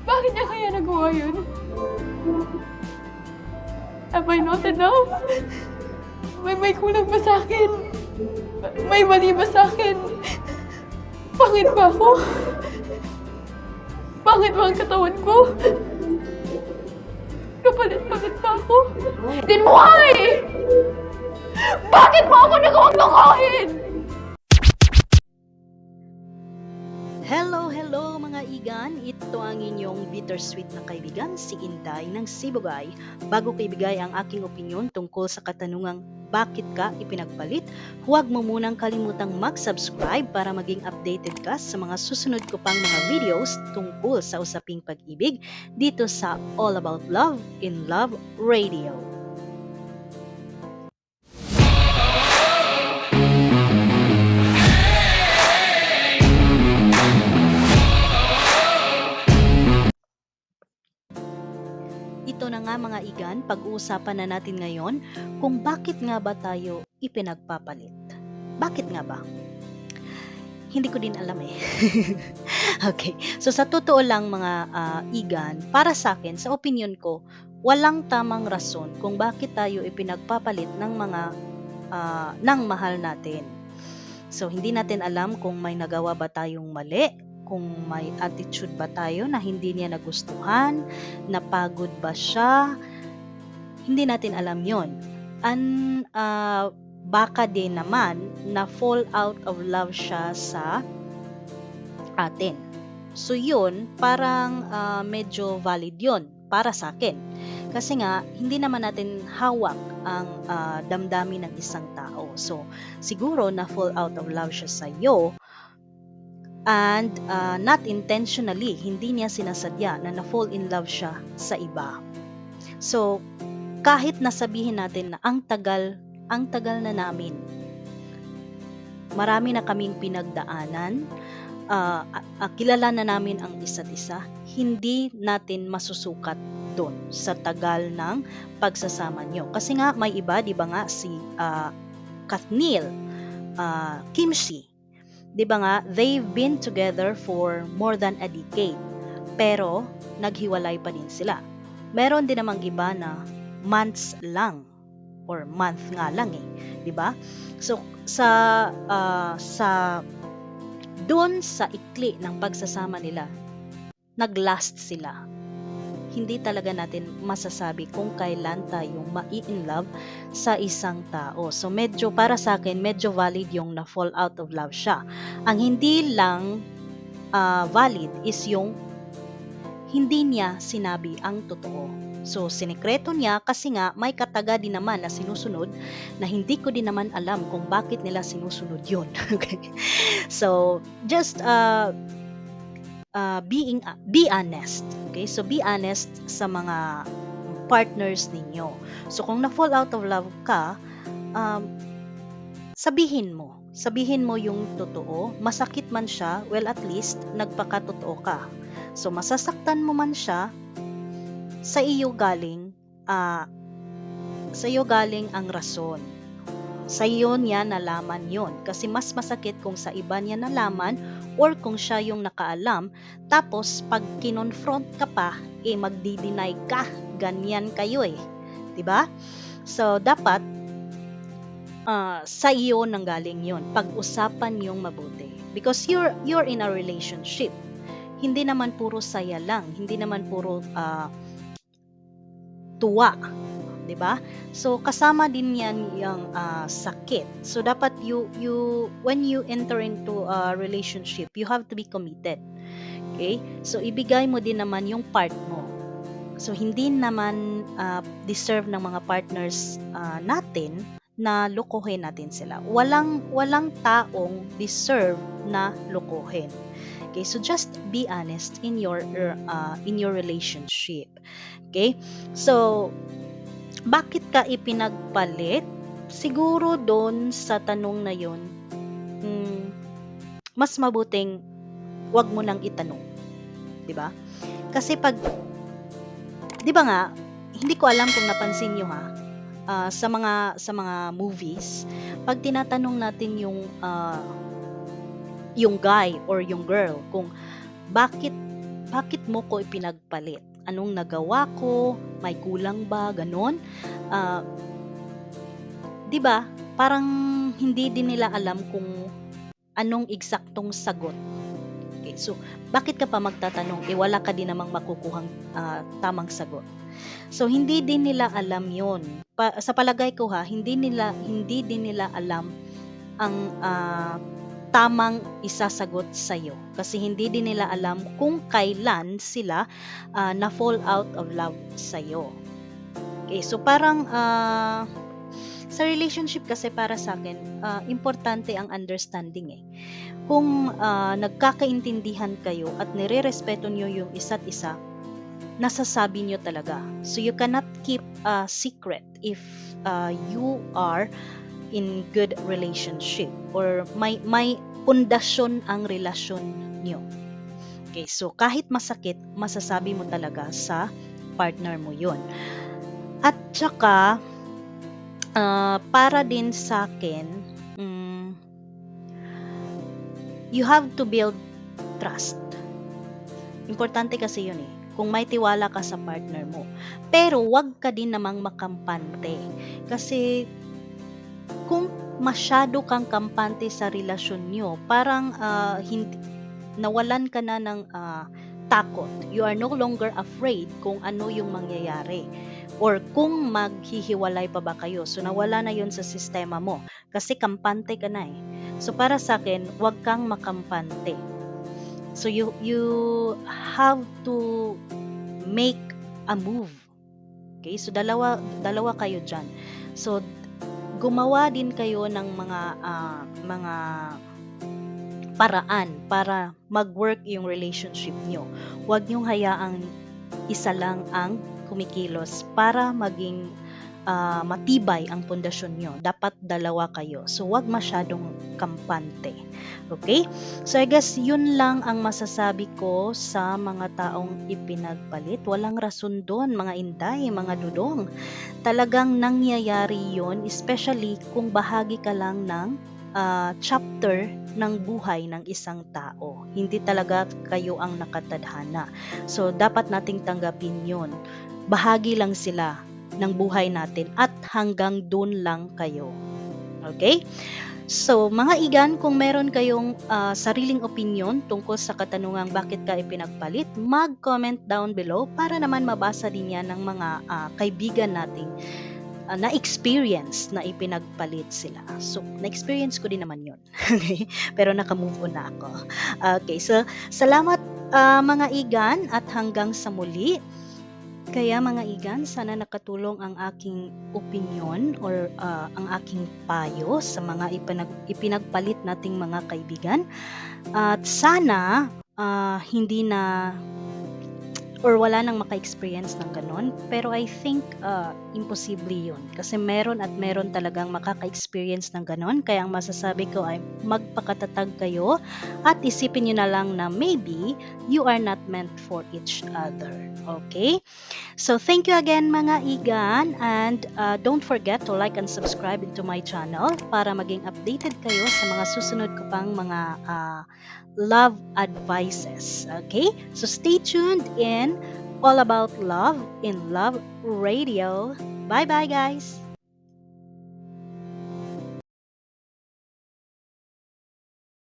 Bakit niya kaya nagawa yun? Have I not enough? May kulang ba sa akin? May mali ba sa akin? Pangit ba ako? Pangit ba ang katawan ko? Kapalit-palit ba ako? Then why? Bakit mo ako nagawang lokohin? Hello mga igan! Ito ang inyong bittersweet na kaibigan, si Inday ng Sibugay. Bago ko ibigay ang aking opinyon tungkol sa katanungang bakit ka ipinagpalit, huwag mo munang kalimutang mag-subscribe para maging updated ka sa mga susunod ko pang mga videos tungkol sa usaping pag-ibig dito sa All About Love in Love Radio. Ito na nga mga igan, pag-uusapan na natin ngayon kung bakit nga ba tayo ipinagpapalit. Bakit nga ba? Hindi ko din alam eh. Okay, so sa totoo lang mga igan, para sa akin, sa opinion ko, walang tamang rason kung bakit tayo ipinagpapalit ng mga ng mahal natin. So hindi natin alam kung may nagawa ba tayong mali, kung may attitude ba tayo na hindi niya nagustuhan, napagod ba siya, hindi natin alam yon. Baka din naman na fall out of love siya sa atin. So yun, parang medyo valid yon para sa akin. Kasi nga, hindi naman natin hawak ang damdamin ng isang tao. So siguro na fall out of love siya sa iyo, and not intentionally, hindi niya sinasadya na na-fall in love siya sa iba. So, kahit nasabihin natin na ang tagal na namin, marami na kaming pinagdaanan, kilala na namin ang isa't isa, hindi natin masusukat doon sa tagal ng pagsasama nyo. Kasi nga, may iba, di ba nga, si Kathniel, Kimchi, di ba nga, they've been together for more than a decade. Pero, naghiwalay pa din sila. Meron din namang iba na months lang or month nga lang eh, di ba? So, sa doon sa ikli ng pagsasama nila, naglast sila. Hindi talaga natin masasabi kung kailan tayo ma-in love sa isang tao. So medyo para sa akin, medyo valid yung na fall out of love siya. Ang hindi lang valid is yung hindi niya sinabi ang totoo. So sinikreto niya kasi nga may kataga din naman na sinusunod na hindi ko din naman alam kung bakit nila sinusunod yun. Okay? So just be honest. Okay? So be honest sa mga partners ninyo. So kung na-fall out of love ka, sabihin mo yung totoo. Masakit man siya, well at least nagpakatotoo ka. So masasaktan mo man siya, sa iyo galing ang rason. Sa iyo niya nalaman yon, kasi mas masakit kung sa iba niya nalaman or kung siya yung nakaalam, tapos pag kinonfront ka pa, magdi-deny ka, ganyan kayo eh, diba? So dapat sa iyo nanggaling yon, pag-usapan yung mabuti, because you're in a relationship. Hindi naman puro saya lang, hindi naman puro tuwa, diba? So kasama din yan yung sakit. So dapat you when you enter into a relationship, you have to be committed. Okay? So ibigay mo din naman yung part mo. So hindi naman deserve ng mga partners natin na lokohin natin sila. Walang taong deserve na lokohin. Okay? So just be honest in your relationship. Okay? So bakit ka ipinagpalit? Siguro doon sa tanong na yun, mas mabuting wag mo nang itanong. Diba? Kasi pag, di ba nga, hindi ko alam kung napansin nyo ha, sa mga movies, pag tinatanong natin yung guy or yung girl kung bakit mo ko ipinagpalit? Anong nagawa ko? May kulang ba? Ganon. Ah, 'Di ba? Parang hindi din nila alam kung anong eksaktong sagot. Okay, so bakit ka pa magtatanong? Wala ka din namang makukuhang tamang sagot. So hindi din nila alam 'yon. Sa palagay ko hindi din nila alam ang tamang isasagot sa iyo kasi hindi din nila alam kung kailan sila na fall out of love sa iyo. Okay, so parang sa relationship kasi para sa akin, importante ang understanding eh. Kung nagkakaintindihan kayo at nirerespeto niyo yung isa't isa, nasasabi niyo talaga. So you cannot keep a secret if you are in good relationship or may pundasyon ang relasyon niyo. Okay, so kahit masakit, masasabi mo talaga sa partner mo 'yon. At saka para din sa akin, you have to build trust. Importante kasi 'yun eh. Kung may tiwala ka sa partner mo. Pero wag ka din namang makampante. Kasi kung masyado kang kampante sa relasyon nyo, parang nawalan ka na ng takot. You are no longer afraid kung ano yung mangyayari. Or kung maghihiwalay pa ba kayo. So nawala na yun sa sistema mo. Kasi kampante ka na eh. So para sa akin, wag kang makampante. So you have to make a move. Okay? So dalawa kayo diyan. So gumawa din kayo ng mga paraan para mag-work yung relationship nyo. Huwag niyong hayaang isa lang ang kumikilos para maging matibay ang pundasyon nyo. Dapat dalawa kayo. So huwag masyadong kampante. Okay? So I guess yun lang ang masasabi ko sa mga taong ipinagpalit. Walang rason doon, mga inday, mga dudong. Talagang nangyayari yun, especially kung bahagi ka lang ng chapter ng buhay ng isang tao. Hindi talaga kayo ang nakatadhana. So dapat nating tanggapin yun. Bahagi lang sila ng buhay natin at hanggang doon lang kayo. Okay? So, mga igan, kung meron kayong sariling opinion tungkol sa katanungang bakit ka ipinagpalit, mag-comment down below para naman mabasa din yan ng mga kaibigan nating na-experience na ipinagpalit sila. So, na-experience ko din naman yun. Okay? Pero naka-move on na ako. Okay, so salamat mga igan at hanggang sa muli. Kaya mga igan, sana nakatulong ang aking opinion or ang aking payo sa mga ipinagpalit nating mga kaibigan. At sana hindi na or wala nang maka-experience ng ganon. Pero I think imposible yun. Kasi meron talagang makaka-experience ng ganon. Kaya ang masasabi ko ay magpakatatag kayo at isipin nyo na lang na maybe you are not meant for each other. Okay? So thank you again mga igan, and don't forget to like and subscribe into my channel para maging updated kayo sa mga susunod ko pang mga love advices. Okay? So stay tuned in All About Love in Love Radio. Bye-bye guys!